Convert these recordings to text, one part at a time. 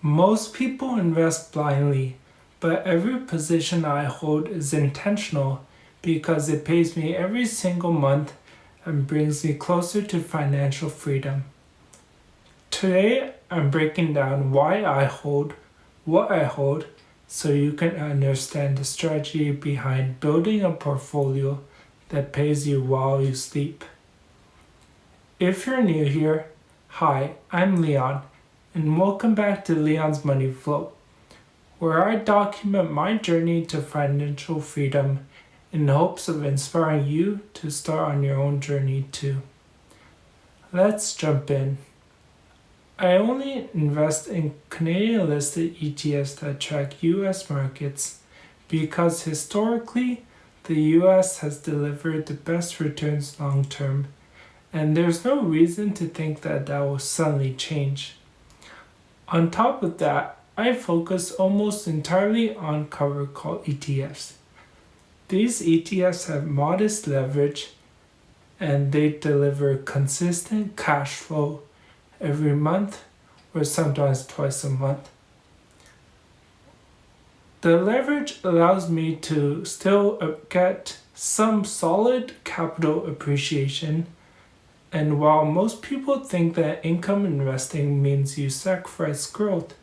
Most people invest blindly, but every position I hold is intentional because it pays me every single month and brings me closer to financial freedom. Today, I'm breaking down why I hold what I hold so you can understand the strategy behind building a portfolio that pays you while you sleep. If you're new here, hi, I'm Leon, and welcome back to Leon's Money Flow, where I document my journey to financial freedom in hopes of inspiring you to start on your own journey too. Let's jump in. I only invest in Canadian-listed ETFs that track US markets because historically the US has delivered the best returns long term, and there's no reason to think that will suddenly change. On top of that, I focus almost entirely on covered call ETFs. These ETFs have modest leverage and they deliver consistent cash flow every month or sometimes twice a month. The leverage allows me to still get some solid capital appreciation, and while most people think that income investing means you sacrifice growth,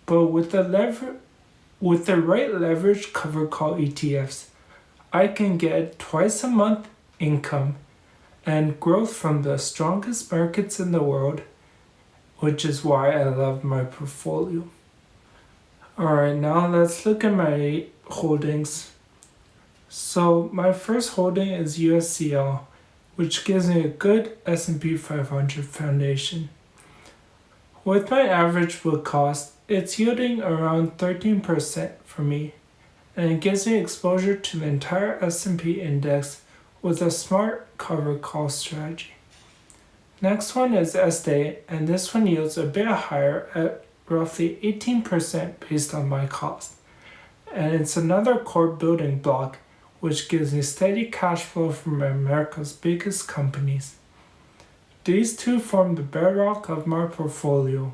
but with the right leverage covered call ETFs, I can get twice a month income and growth from the strongest markets in the world, which is why I love my portfolio. Alright, now let's look at my holdings. So my first holding is USCL, which gives me a good S&P 500 foundation. With my average book cost, it's yielding around 13% for me, and it gives me exposure to the entire S&P index with a smart covered call strategy. Next one is SD, and this one yields a bit higher at roughly 18% based on my cost. And it's another core building block which gives me steady cash flow from America's biggest companies. These two form the bedrock of my portfolio.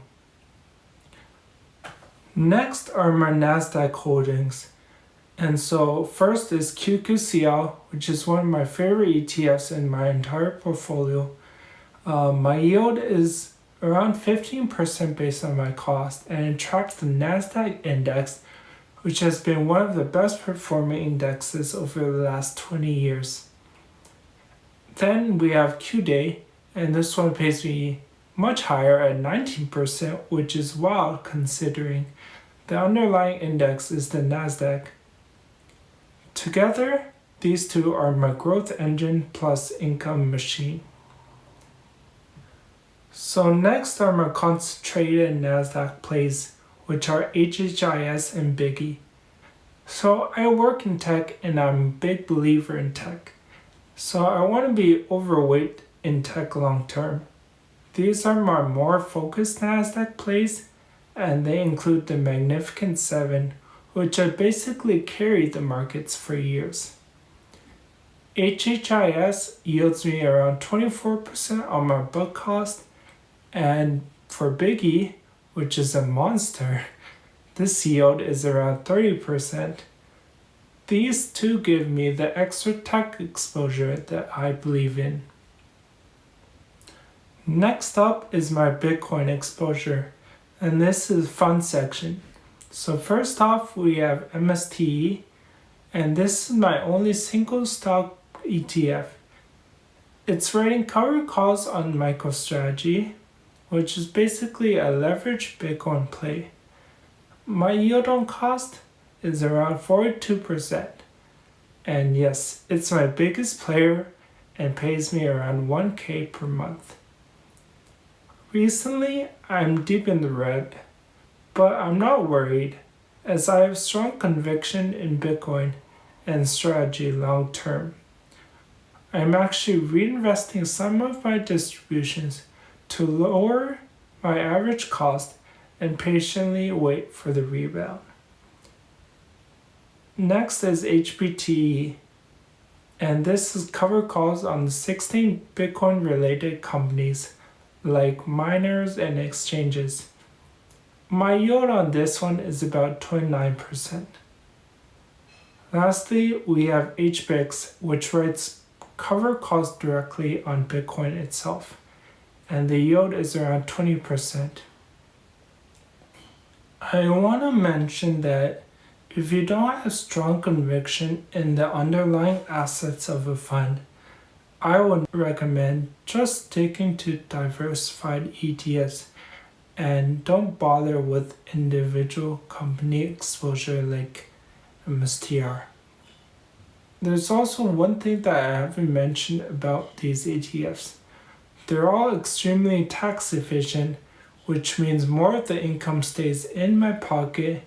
Next are my NASDAQ holdings. And so first is QQCL, which is one of my favorite ETFs in my entire portfolio. My yield is around 15% based on my cost, and it tracks the NASDAQ index, which has been one of the best performing indexes over the last 20 years. Then we have QDay, and this one pays me much higher at 19%, which is wild considering the underlying index is the NASDAQ. Together, these two are my growth engine plus income machine. So next are my concentrated NASDAQ plays, which are HHIS and Biggie. So I work in tech and I'm a big believer in tech. So I want to be overweight in tech long term. These are my more focused NASDAQ plays, and they include the Magnificent Seven, which have basically carried the markets for years. HHIS yields me around 24% on my book cost, and for Biggie, which is a monster, this yield is around 30%. These two give me the extra tech exposure that I believe in. Next up is my Bitcoin exposure, and this is fund section. So first off, we have MSTE, and this is my only single stock ETF. It's writing covered calls on MicroStrategy, which is basically a leveraged Bitcoin play. My yield on cost is around 42%. And yes, it's my biggest player and pays me around $1,000 per month. Recently, I'm deep in the red, but I'm not worried as I have strong conviction in Bitcoin and strategy long term. I'm actually reinvesting some of my distributions to lower my average cost and patiently wait for the rebound. Next is HBTE, and this is covered calls on the 16 Bitcoin related companies like miners and exchanges. My yield on this one is about 29%. Lastly, we have HBIX, which writes cover calls directly on Bitcoin itself, and the yield is around 20%. I want to mention that if you don't have strong conviction in the underlying assets of a fund, I would recommend just sticking to diversified ETFs and don't bother with individual company exposure like MSTR. There's also one thing that I haven't mentioned about these ETFs. They're all extremely tax efficient, which means more of the income stays in my pocket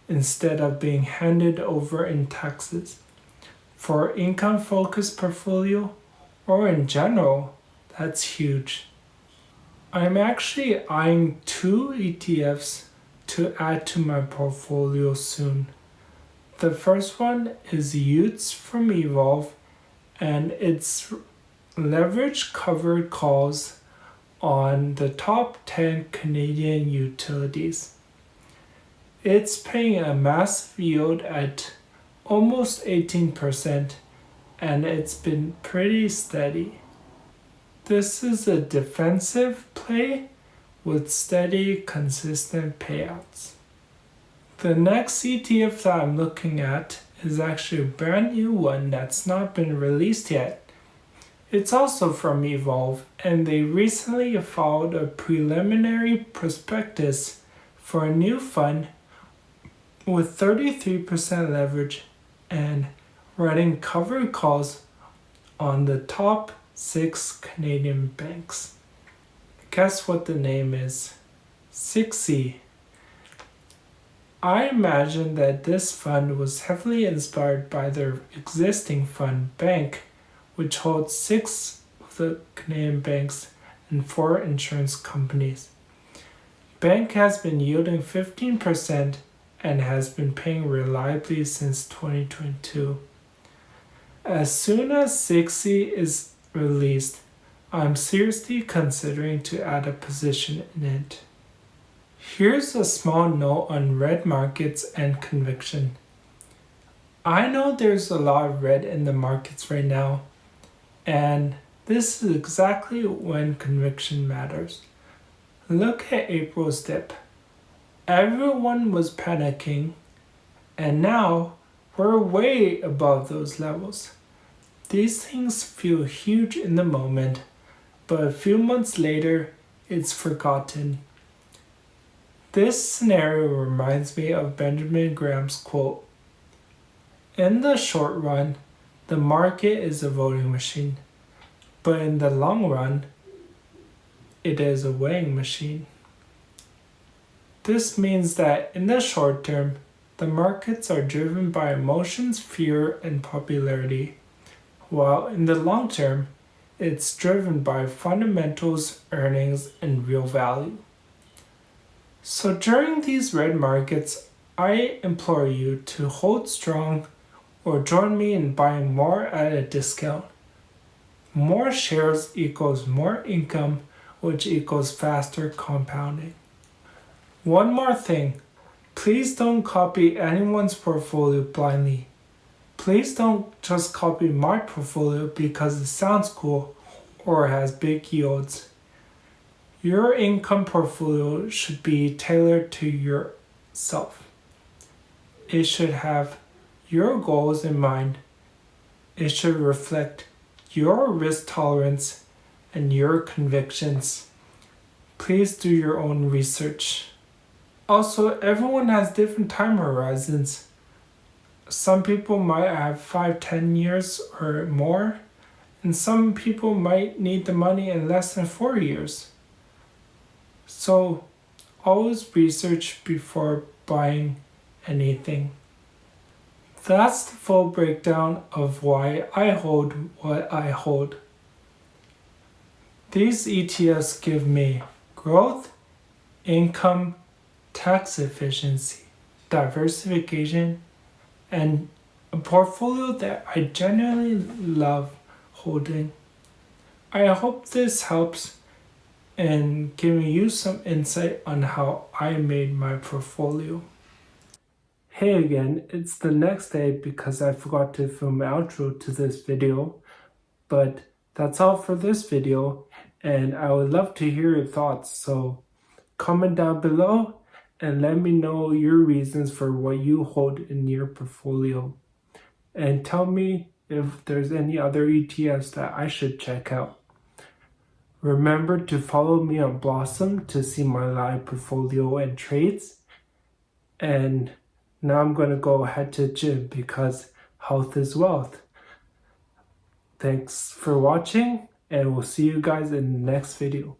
instead of being handed over in taxes. For income focused portfolio, or in general, that's huge. I'm actually eyeing 2 ETFs to add to my portfolio soon. The first one is UTS from Evolve, and it's leverage covered calls on the top 10 Canadian utilities. It's paying a massive yield at almost 18%, and it's been pretty steady. This is a defensive play with steady, consistent payouts. The next ETF that I'm looking at is actually a brand new one that's not been released yet. It's also from Evolve, and they recently filed a preliminary prospectus for a new fund with 33% leverage and writing covered calls on the top 6 Canadian banks. Guess what the name is? 6E. I imagine that this fund was heavily inspired by their existing fund, Bank, which holds 6 of the Canadian banks and 4 insurance companies. Bank has been yielding 15% and has been paying reliably since 2022. As soon as 6E is released, I'm seriously considering to add a position in it. Here's a small note on red markets and conviction. I know there's a lot of red in the markets right now, and this is exactly when conviction matters. Look at April's dip. Everyone was panicking, and now we're way above those levels. These things feel huge in the moment, but a few months later, it's forgotten. This scenario reminds me of Benjamin Graham's quote, "In the short run, the market is a voting machine, but in the long run, it is a weighing machine." This means that in the short term, the markets are driven by emotions, fear, and popularity, while in the long term, it's driven by fundamentals, earnings, and real value. So during these red markets, I implore you to hold strong or join me in buying more at a discount. More shares equals more income, which equals faster compounding. One more thing, please don't copy anyone's portfolio blindly. Please don't just copy my portfolio because it sounds cool or has big yields. Your income portfolio should be tailored to yourself. It should have your goals in mind. It should reflect your risk tolerance and your convictions. Please do your own research. Also, everyone has different time horizons. Some people might have 5-10 years or more, and some people might need the money in less than 4 years. So always research before buying anything. That's the full breakdown of why I hold what I hold. These ETFs give me growth, income, tax efficiency, diversification, and a portfolio that I genuinely love holding. I hope this helps. and giving you some insight on how I made my portfolio. Hey again, it's the next day because I forgot to film an outro to this video, but that's all for this video, and I would love to hear your thoughts, so comment down below and let me know your reasons for what you hold in your portfolio. And tell me if there's any other ETFs that I should check out. Remember to follow me on Blossom to see my live portfolio and trades. And now I'm going to go head to the gym because health is wealth. Thanks for watching, and we'll see you guys in the next video.